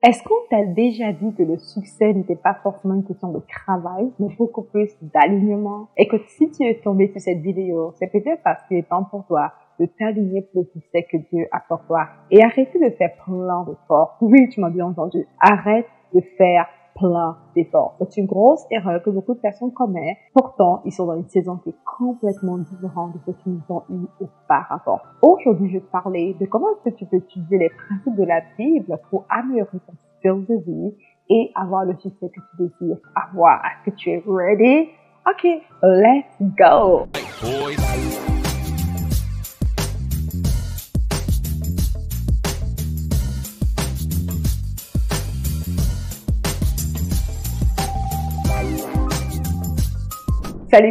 Est-ce qu'on t'a déjà dit que le succès n'était pas forcément une question de travail, mais beaucoup plus d'alignement? Et que si tu es tombé sur cette vidéo, c'est peut-être parce qu'il est temps pour toi de t'aligner pour le succès que Dieu a pour toi. Et arrêter de faire plein d'efforts. Oui, tu m'as bien entendu. Arrête de faire plein d'efforts. C'est une grosse erreur que beaucoup de personnes commettent. Pourtant, ils sont dans une saison qui est complètement différente de ce qu'ils ont eu auparavant. Aujourd'hui, je vais te parler de comment est-ce que tu peux utiliser les principes de la Bible pour améliorer ton style de vie et avoir le succès que tu désires avoir. Est-ce que tu es ready? Ok, let's go!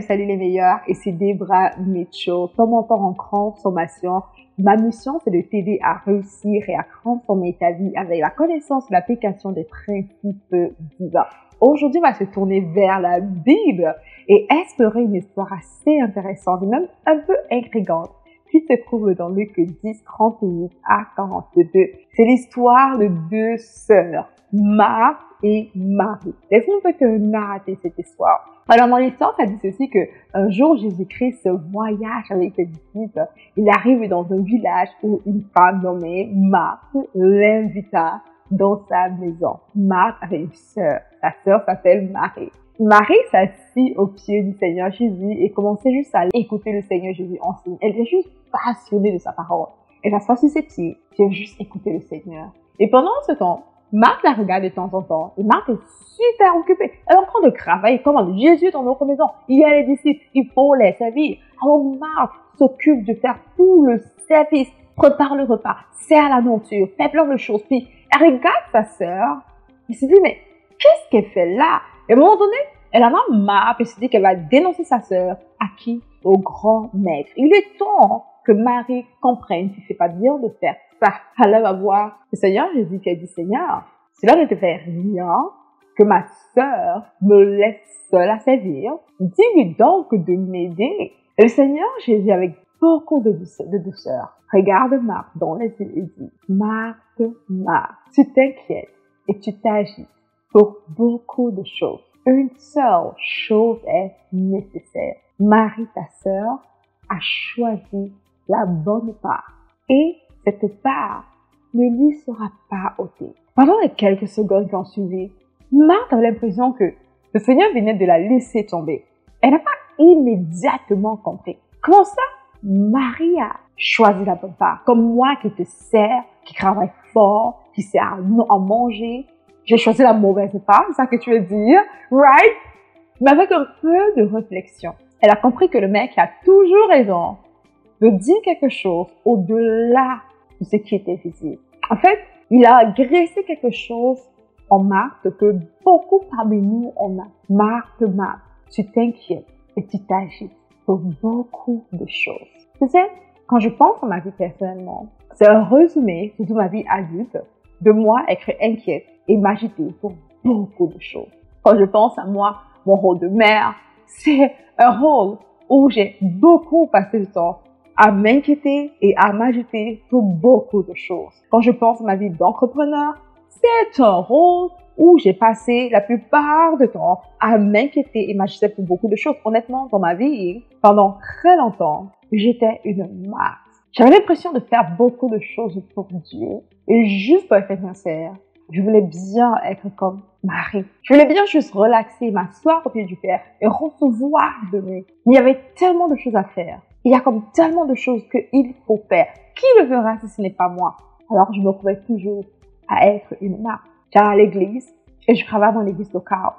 Salut les meilleurs, et c'est Debra Mitchell, ton mentor en transformation. Ma mission, c'est de t'aider à réussir et à transformer ta vie avec la connaissance et l'application des principes divins. Aujourd'hui, on va se tourner vers la Bible et explorer une histoire assez intéressante et même un peu intrigante qui se trouve dans Luc 10, 38 à 42. C'est l'histoire de deux sœurs, Marthe et Marie. Laisse-moi un peu te narrer cette histoire. Alors, dans l'histoire, ça dit ceci que un jour, Jésus-Christ se voyage avec ses disciples. Il arrive dans un village où une femme nommée Marthe l'invita dans sa maison. Marthe avait une sœur. Sa sœur s'appelle Marie. Marie s'assit au pied du Seigneur Jésus et commençait juste à écouter le Seigneur Jésus enseigner. Elle était juste passionnée de sa parole. Elle s'assoit sur ses pieds, puis elle veut juste écouter le Seigneur. Et pendant ce temps, Marthe la regarde de temps en temps et Marthe est super occupée. Elle est en train de travailler. Comment Jésus est dans notre maison. Il y a les disciples. Il faut les servir. Alors Marthe s'occupe de faire tout le service. Prépare le repas. Sert la nourriture. Fait plein de choses. Puis elle regarde sa sœur. Elle se dit, mais qu'est-ce qu'elle fait là? Et à un moment donné, elle en a marre. Puis elle se dit qu'elle va dénoncer sa sœur. À qui? Au grand maître. Il est temps que Marie comprenne que c'est pas bien de faire ça. Alors, va voir le Seigneur Jésus qui a dit, Seigneur, cela ne te fait rien que ma sœur me laisse seule à servir. Dis-lui donc de m'aider. Et le Seigneur Jésus, avec beaucoup de douceur, regarde Marthe dans les yeux et dit, Marthe, tu t'inquiètes et tu t'agites pour beaucoup de choses. Une seule chose est nécessaire. Marie, ta sœur, a choisi la bonne part. Et cette part ne lui sera pas ôtée. Pendant les quelques secondes qui ont suivi, Marthe avait l'impression que le Seigneur venait de la laisser tomber. Elle n'a pas immédiatement compris. Comment ça? Marie a choisi la bonne part. Comme moi qui te sers, qui travaille fort, qui sert à manger. J'ai choisi la mauvaise part, c'est ça que tu veux dire, right? Mais avec un peu de réflexion, elle a compris que le mec a toujours raison de dire quelque chose au-delà de ce qui était visible. En fait, il a agressé quelque chose en Marthe que beaucoup parmi nous on a. Marthe, tu t'inquiètes et tu t'agites pour beaucoup de choses. Tu sais, quand je pense à ma vie personnellement, c'est un résumé de toute ma vie adulte de moi être inquiète et m'agiter pour beaucoup de choses. Quand je pense à moi, mon rôle de mère, c'est un rôle où j'ai beaucoup passé le temps à m'inquiéter et à m'agiter pour beaucoup de choses. Quand je pense à ma vie d'entrepreneur, c'est un rôle où j'ai passé la plupart du temps à m'inquiéter et m'agiter pour beaucoup de choses. Honnêtement, dans ma vie, pendant très longtemps, j'étais une marde. J'avais l'impression de faire beaucoup de choses pour Dieu. Et juste pour être sincère, je voulais bien être comme Marie. Je voulais bien juste relaxer, m'asseoir au pied du Père et recevoir de lui. Mais il y avait tellement de choses à faire. Il y a comme tellement de choses qu'il faut faire. Qui le fera si ce n'est pas moi? Alors, je me trouvais toujours à être une marque. J'allais à l'église et je travaillais dans l'église locale.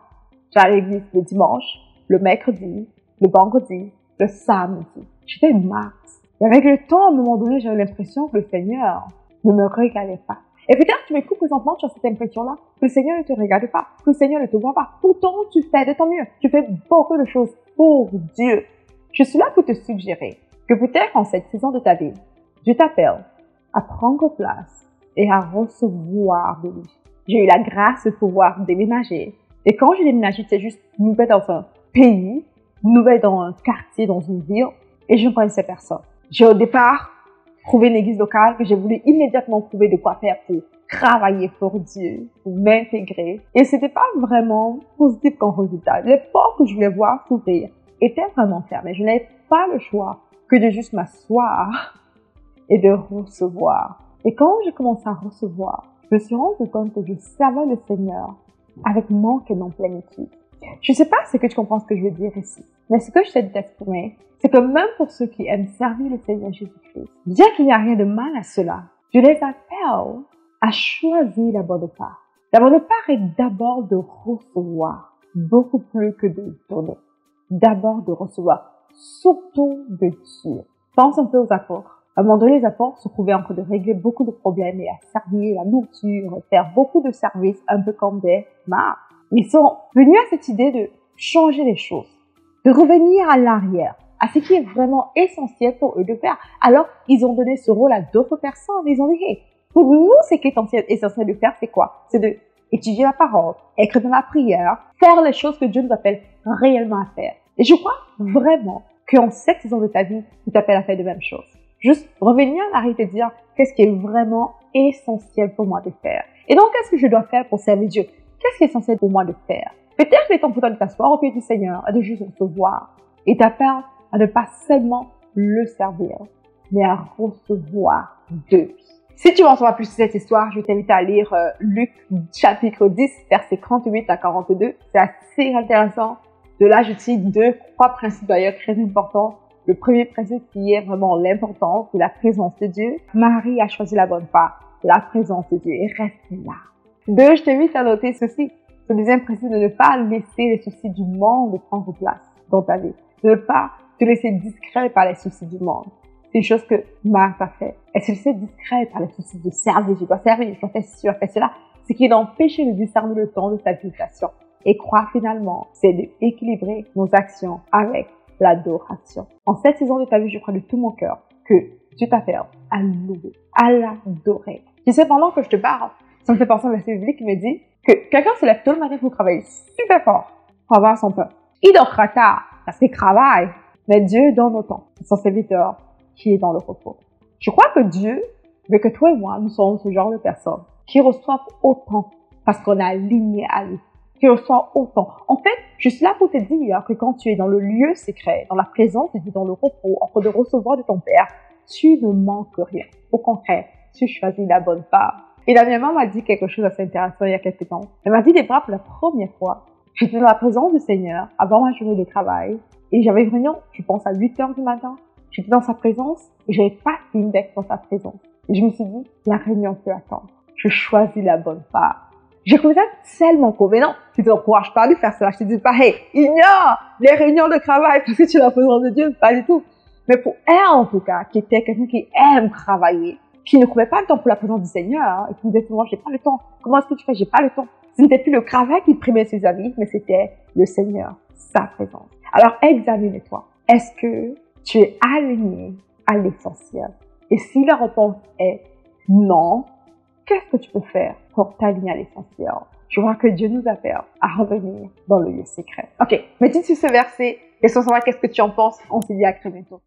J'allais à l'église le dimanche, le mercredi, le vendredi, le samedi. J'étais une marque. Et avec le temps, à un moment donné, j'avais l'impression que le Seigneur ne me regardait pas. Et peut-être tu m'écoutes présentement, tu as cette impression-là, que le Seigneur ne te regarde pas, que le Seigneur ne te voit pas. Pourtant, tu fais de ton mieux. Tu fais beaucoup de choses pour Dieu. Je suis là pour te suggérer que peut-être en cette saison de ta vie, Dieu t'appelle à prendre place et à recevoir de lui. J'ai eu la grâce de pouvoir déménager. Et quand j'ai déménagé, c'est juste nouvelle dans un pays, nouvelle dans un quartier, dans une ville, et je ne connaissais personne. J'ai au départ trouvé une église locale que j'ai voulu immédiatement trouver de quoi faire pour travailler pour Dieu, pour m'intégrer. Et c'était pas vraiment positif comme résultat. Les portes que je voulais voir s'ouvrir étaient vraiment fermées. Je n'avais pas le choix que de juste m'asseoir et de recevoir. Et quand j'ai commencé à recevoir, je me suis rendu compte que je servais le Seigneur avec manque et non plénitude. Je ne sais pas si tu comprends ce que je veux dire ici, mais ce que je t'ai dit d'exprimer, c'est que même pour ceux qui aiment servir le Seigneur Jésus-Christ, bien qu'il n'y a rien de mal à cela, je les appelle à choisir la bonne part. La bonne part est d'abord de recevoir, beaucoup plus que de donner. D'abord de recevoir, surtout de Dieu. Pense un peu aux apôtres. À un moment donné, les apôtres se trouvaient en train de régler beaucoup de problèmes et à servir la nourriture, faire beaucoup de services, un peu comme des marques. Ils sont venus à cette idée de changer les choses, de revenir à l'arrière, à ce qui est vraiment essentiel pour eux de faire. Alors, ils ont donné ce rôle à d'autres personnes. Ils ont dit, hey, pour nous, ce qui est essentiel de faire, c'est quoi? C'est de étudier la parole, écrire dans la prière, faire les choses que Dieu nous appelle réellement à faire. Et je crois vraiment qu'en cette saison de ta vie, il t'appelle à faire de même choses. Juste revenir à l'arrêt et te dire qu'est-ce qui est vraiment essentiel pour moi de faire. Et donc, qu'est-ce que je dois faire pour servir Dieu? Qu'est-ce qui est essentiel pour moi de faire? Peut-être qu'il est temps pour toi de t'asseoir au pied du Seigneur et de juste recevoir. Et t'appelle à ne pas seulement le servir, mais à recevoir d'eux. Si tu veux en savoir plus sur cette histoire, je t'invite à lire Luc chapitre 10, versets 38 à 42. C'est assez intéressant. De là, je cite trois principes d'ailleurs très importants. Le premier principe qui est vraiment l'importance de la présence de Dieu. Marie a choisi la bonne part, la présence de Dieu, et reste là. Deux, je t'invite à noter ceci. Le deuxième principe de ne pas laisser les soucis du monde prendre place dans ta vie. De ne pas te laisser discret par les soucis du monde. C'est une chose que Marthe a fait. Elle se laissait discrète par les soucis de servir. Je dois servir, je dois faire ci, je dois faire cela. Ce qui l'empêchait de discerner le temps de sa visitation. Et croire finalement, c'est d'équilibrer nos actions avec l'adoration. En cette saison de ta vie, je crois de tout mon cœur que Dieu t'appelle à louer, à l'adorer. Tu sais, pendant que je te parle, ça me fait penser à un verset biblique qui me dit que quelqu'un se lève tôt le matin pour travailler super fort pour avoir son pain. Il dort très tard parce qu'il travaille, mais Dieu donne autant à son serviteur qui est dans le repos. Je crois que Dieu veut que toi et moi, nous sommes ce genre de personnes qui reçoivent autant parce qu'on est aligné à lui, qui reçoivent autant. En fait, je suis là pour te dire que quand tu es dans le lieu secret, dans la présence de Dieu, dans le repos, en train de recevoir de ton Père, tu ne manques rien. Au contraire, tu choisis la bonne part. Et la maman m'a dit quelque chose d'assez intéressant il y a quelques temps. Elle m'a dit, Débra, pour la première fois, j'étais dans la présence du Seigneur avant ma journée de travail et j'avais une réunion, je pense à 8 heures du matin. J'étais dans sa présence et j'avais pas fini d'être dans sa présence. Et je me suis dit, la réunion peut attendre. Je choisis la bonne part. J'ai trouvé ça tellement cool. Mais non, tu t'encourages pas de faire cela. Je te dis pas, hey, ignore les réunions de travail parce que tu es la présence de Dieu. Pas du tout. Mais pour elle, en tout cas, qui était quelqu'un qui aime travailler, qui ne trouvait pas le temps pour la présence du Seigneur, et qui me disait souvent, j'ai pas le temps. Comment est-ce que tu fais? J'ai pas le temps. Ce n'était plus le travail qui primait ses amis, mais c'était le Seigneur, sa présence. Alors, examine-toi. Est-ce que tu es aligné à l'essentiel? Et si la réponse est non, qu'est-ce que tu peux faire pour t'aligner à l'essentiel? Je vois que Dieu nous appelle à revenir dans le lieu secret. Ok, médite sur ce verset et sans savoir qu'est-ce que tu en penses. On se dit à très bientôt.